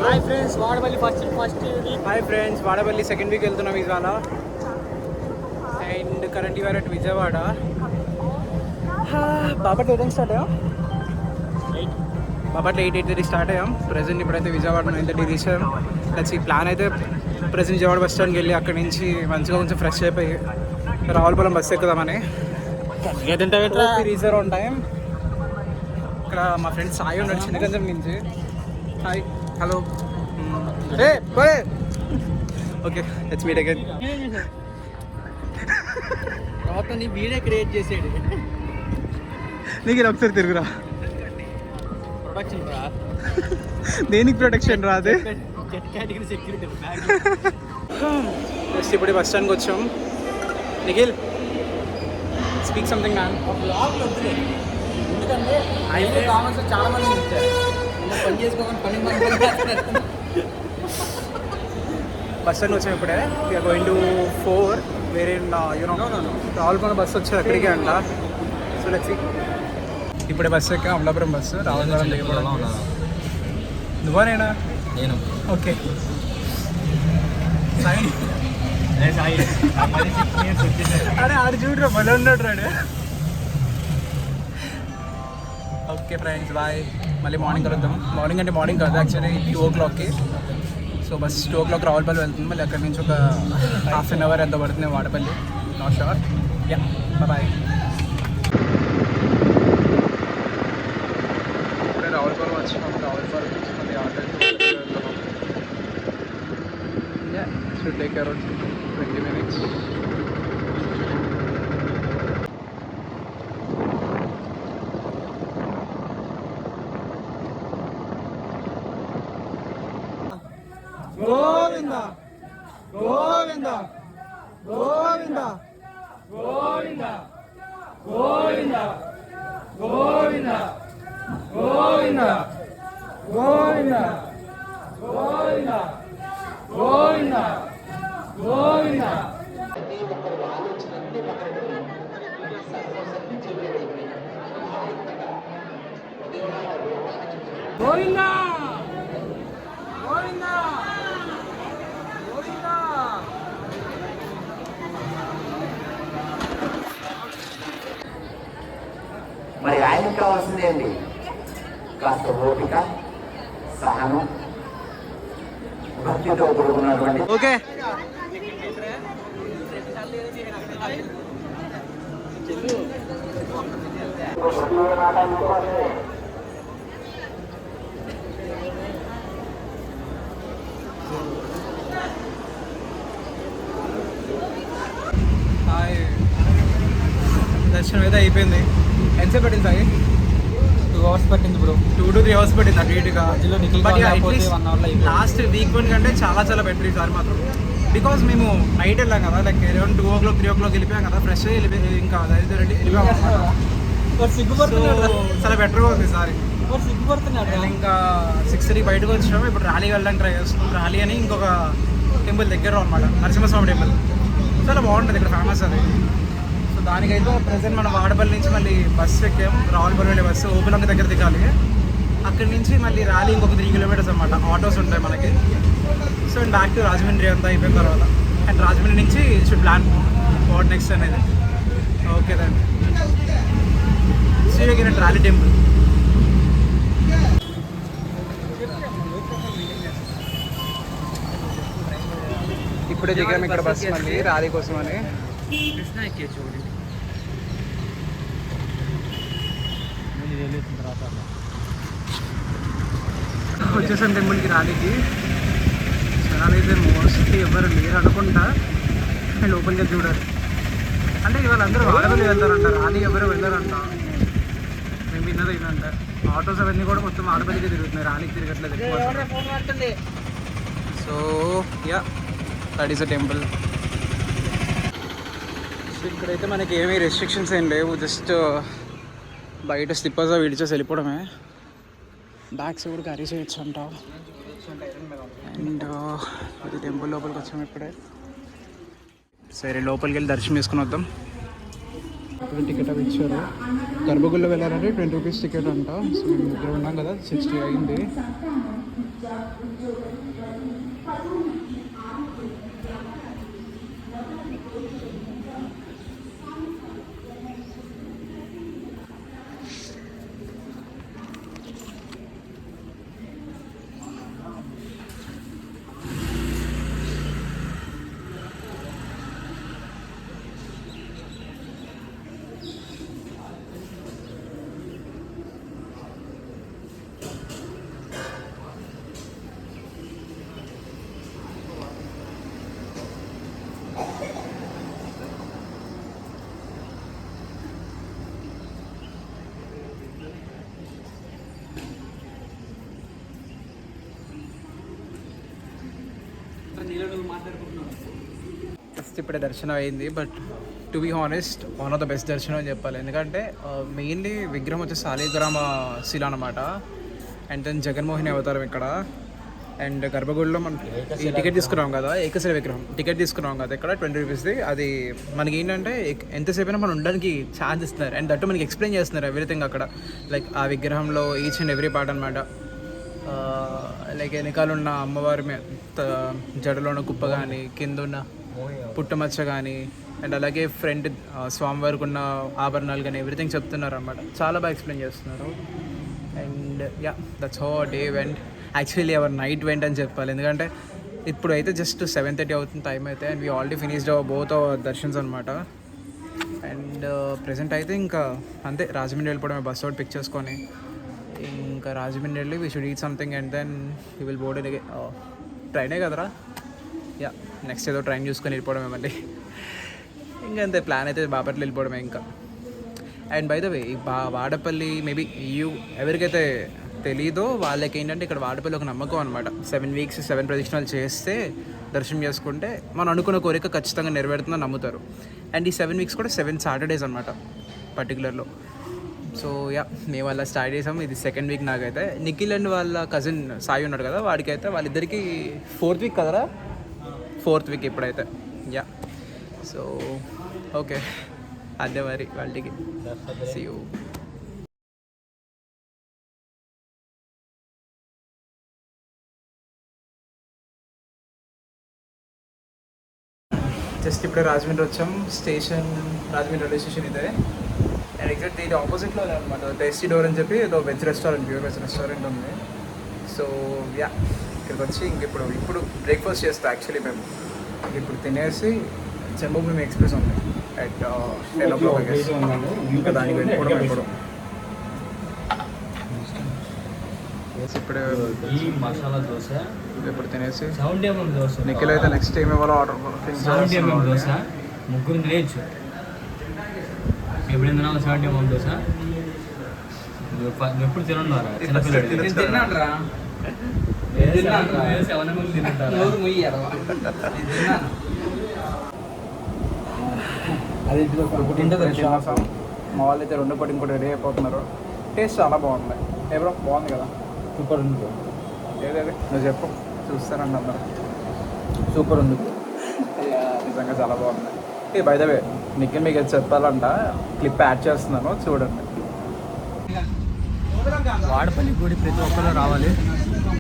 Hi friends, Vadapalli first week. Hi friends, Vadapalli second week వెళ్తున్నాం ఇవాళ. And current you are at Vijayawada. Bapatla 8 start అయ్యాం. Bapatla 8:30 start అయ్యాం. Present ఇప్పుడైతే విజయవాడ 9:30 రీచ్ అయ్యాం. ఈ ప్లాన్ అయితే ప్రజెంట్ విజయవాడ బస్ స్టాండ్కి వెళ్ళి అక్కడి నుంచి మంచిగా కొంచెం ఫ్రెష్ అయిపోయి రావులపాలెం బస్సు ఎక్కుదామని. Reached on time. ఇక్కడ మా ఫ్రెండ్ సాయి ఉన్నాడు చిన్నగంజం నుంచి. Hi, hello. Okay, let's meet again. Video create చేసాడు. నీకు ఇలా ఒకసారి తిరుగురా. ప్రొడక్షన్ రా. దేనికి ప్రొటెక్షన్ రాదే. సెక్యూరిటీ. జస్ట్ ఇప్పుడు బస్ స్టాండ్కి వచ్చాం. Nikhil, speak something man. ఎందుకంటే అయితే కామెంట్స్ చాలా మంది ఇచ్చారు, పని చేసుకోమని పని బస్ స్టాండ్ వచ్చాం ఇప్పుడే. వీఆర్ గోయింగ్ టు 4 వేరే రావులపాలెం బస్సు వచ్చేది అక్కడికే అంట. So let's see. ఇప్పుడే బస్సు ఎక్కా, అమలాపురం బస్సు. రావులపాలెం దిగబడడం. నువ్వా నేనా? నేను. ఓకే. అరే ఆడు చూడరా, మళ్ళీ ఉన్నాడు రాడు. Okay friends, bye. మళ్ళీ మార్నింగ్ కలుద్దాం. మార్నింగ్ అంటే మార్నింగ్ కాదు, యాక్చువల్లీ 2 o'clockకి. సో బస్ 2 o'clock రావులపల్లి వెళ్తుంది. మళ్ళీ అక్కడి నుంచి ఒక ½ an hour ఎంత పడుతుంది Vadapalli. Not sure. Yeah, bye. ఇప్పుడే రావులపాలెం వచ్చినాం. రావులపాలెం నుంచి మళ్ళీ ఆటో వెళ్తున్నాం. Yeah, should take around 20 minutes. Govinda Govinda Govinda Govinda Govinda Govinda Govinda Govinda Govinda Govinda Govinda. Govinda మరి ఆయనకు కావాల్సింది ఏంటి? కాస్త ఓపిక, సహనం, భక్తితో కూడుకున్నటువంటి. ఓకే, దర్శనం అయితే అయిపోయింది. ఎంతసేపు పట్టింది సాయి? 2 hours పట్టింది బ్రో. 2 to 3 hours పట్టింది అటు ఇటుగా. లాస్ట్ వీక్ 1 కంటే చాలా చాలా బెటర్ ఈసారి మాత్రం. బికాజ్ మేము నైట్ వెళ్ళాం కదా, లైక్ అరౌండ్ 2 o'clock 3 o'clock వెళ్ళిపోయాం కదా. ఫ్రెష్ వెళ్ళిపోయి ఇంకా వెళ్ళిపోయాం చాలా బెటర్గా ఉంది ఈసారి. ఇంకా 6:30 బయటకు వచ్చినాము. ఇప్పుడు ర్యాలీ వెళ్ళడానికి ట్రై చేస్తున్నాం. ర్యాలీ అని ఇంకొక టెంపుల్ దగ్గర అనమాట, నరసింహస్వామి టెంపుల్. చాలా బాగుంటుంది ఇక్కడ, ఫేమస్ అది. సో దానికైతే ప్రజెంట్ మనం వాడపల్లి నుంచి మళ్ళీ బస్సు ఎక్కాం. రావులపల్లి వెళ్ళే బస్సు ఓపెలంక దగ్గర దిగాలి. అక్కడి నుంచి మళ్ళీ ర్యాలీ ఇంకొక 3 kilometers అనమాట. ఆటోస్ ఉంటాయి మనకి. So and back to Rajahmundry అంతా అయిపోయిన తర్వాత. అండ్ రాజమండ్రి నుంచి షుడ్ ప్లాన్ వాట్ నెక్స్ట్ అనేది. ఓకే దాన్ని శ్రీగిరి ర్యాలీ టెంపుల్. ఇప్పుడే దిగాము ఇక్కడ బస్సు మళ్ళీ ర్యాలీ కోసం అని. వచ్చేసాను టెంపుల్కి, ర్యాలీకి. జనాలు అయితే మోస్ట్లీ ఎవరు లేరు అనుకుంటా. అండ్ లోపలికి చూడాలి అంటే ఇవాళ అందరూ వాడపల్లి వెళ్తారంట, ర్యాలీ ఎవరు వెళ్ళారంట. మేము విన్నది ఏంటంట, ఆటోస్ అవన్నీ కూడా మొత్తం వాడపల్లికి తిరుగుతున్నాయి, ర్యాలీకి తిరగట్లేదు ఎక్కువ. So yeah, that is a temple. So ఇక్కడైతే మనకి ఏమీ రెస్ట్రిక్షన్స్ ఏం లేవు. జస్ట్ బయట స్లిప్పర్స్ విడిచేసి వెళ్ళిపోవడమే. బ్యాగ్స్ కూడా క్యారీ చేయొచ్చు అంట. అండ్ ఇది టెంపుల్ లోపలికి వచ్చాము ఇప్పుడే. సరే లోపలికి వెళ్ళి దర్శనం చేసుకుని వద్దాం. ఇప్పుడు టికెట్ అవి ఇచ్చారు. గర్భగుడిలో వెళ్ళాలంటే 20 రూపీస్ టికెట్ అంట. సో మేము దగ్గర ఉన్నాం కదా, 60 అయింది. జస్ట్ ఇప్పుడే దర్శనం అయింది. But to be honest one of the best దర్శనం అని చెప్పాలి. ఎందుకంటే మెయిన్లీ విగ్రహం వచ్చి సాలిగ్రామ శిల అనమాట. అండ్ దెన్ జగన్మోహిని అవతారం ఇక్కడ. అండ్ గర్భగుడిలో మనం ఈ టికెట్ తీసుకున్నాం కదా, ఏకశిల విగ్రహం టికెట్ తీసుకున్నాం కదా ఇక్కడ 20 రూపీస్ది. అది మనకి ఏంటంటే ఎంతసేపు అయినా మనం ఉండడానికి ఛాన్స్ ఇస్తున్నారు. అండ్ దట్టు మనకి ఎక్స్ప్లెయిన్ చేస్తున్నారు ఎవ్రీథింగ్ అక్కడ. లైక్ ఆ విగ్రహంలో ఈచ్ అండ్ ఎవ్రీ పార్ట్ అనమాట. లైక్ వెనకాల ఉన్న అమ్మవారి జడలో ఉన్న కుప్ప కానీ, కింద ఉన్న పుట్టమచ్చ కానీ, అండ్ అలాగే ఫ్రంట్ స్వామివారికి ఉన్న ఆభరణాలు కానీ ఎవ్రీథింగ్ చెప్తున్నారు అనమాట. చాలా బాగా ఎక్స్ప్లెయిన్ చేస్తున్నారు. And yeah that's how day vent. Actually hour night vent అని చెప్పాలి. ఎందుకంటే ఇప్పుడు అయితే జస్ట్ 7:30 అవుతుంది టైం అయితే. And we already finished both our darshans అనమాట. అండ్ ప్రెసెంట్ అయితే ఇంకా అంతే, రాజమండ్రి వెళ్ళిపోవడమే. బస్ ఒకటి పిక్ చేసుకొని ఇంకా రాజమండ్రి వెళ్ళి we should eat something and then we will board in ట్రైనే కదరా. యా నెక్స్ట్ ఏదో ట్రైన్ చూసుకొని వెళ్ళిపోవడమే మళ్ళీ. ఇంకంతే ప్లాన్ అయితే బాపట్ల వెళ్ళిపోవడమే ఇంకా. And by the way Vadapalli maybe ఎవరికైతే తెలీదో వాళ్ళకి ఏంటంటే ఇక్కడ వాడపల్లి ఒక నమ్మకం అనమాట. 7 వీక్స్ 7 ప్రదక్షిణాలు చేస్తే దర్శనం చేసుకుంటే మనం అనుకున్న కోరిక ఖచ్చితంగా నెరవేరుతుందని నమ్ముతారు. అండ్ ఈ 7 వీక్స్ కూడా 7 సాటర్డేస్ అనమాట పర్టికులర్లో. సో యా మేము అలా స్టార్ట్ చేసాము. ఇది 2nd వీక్ నాకైతే. నిఖిల్ అండ్ వాళ్ళ కజిన్ సాయి ఉన్నాడు కదా, వాడికైతే వాళ్ళిద్దరికి 4th వీక్ కదరా, 4th వీక్ ఇప్పుడైతే. యా సో ఓకే అదే మరి వాళ్ళకి సీ యూ. జస్ట్ ఇప్పుడే రాజమండ్రి వచ్చాం. స్టేషన్ రాజమండ్రి రైల్వే స్టేషన్ ఇదే. అండ్ ఎగ్జాక్ట్ ఇది ఆపోజిట్లో అనమాట టేస్టీ డోర్ అని చెప్పి ఏదో veg restaurant, pure veg restaurant ఉంది. సో యా ఇక్కడికి వచ్చి ఇప్పుడు బ్రేక్ఫాస్ట్ చేస్తాం. యాక్చువల్లీ మేము ఇప్పుడు తినేసి జన్మభూమి ఎక్స్ప్రెస్ ఉంది అట్ 10 o'clock. ఇంకా దానికి వెళ్ళిపోవడం ఇప్పుడు ఇప్పుడే మసాలా దోశ ఇప్పుడు తినేసి 70 mm దోశ. నిఖిల్ అయితే నెక్స్ట్ టైం ఇవ్వాలో ఆర్డర్ 70 mm దోశ ముగ్గురు తినేయచ్చు. ఎప్పుడు తిన్నావు 70 mm దోశ? నువ్వు ఎప్పుడు తిన్నారా? తిన్నాను. అది మా వాళ్ళు అయితే 2 పట్టి ఇంకోటి రెడీ అయిపోతున్నారు. టేస్ట్ చాలా బాగుంది. ఎవరో బాగుంది కదా, సూపర్ ఉంది. ఏదేది నువ్వు చెప్పు, చూస్తానండి అందరూ. సూపర్ ఉంది, నిజంగా చాలా బాగుంది. బై ద వే నిఖిల్ మీకు అది చెప్పాలంట, క్లిప్ యాడ్ చేస్తున్నాను చూడండి. వాడపల్లి గుడి ప్రతి ఒక్కరు రావాలి.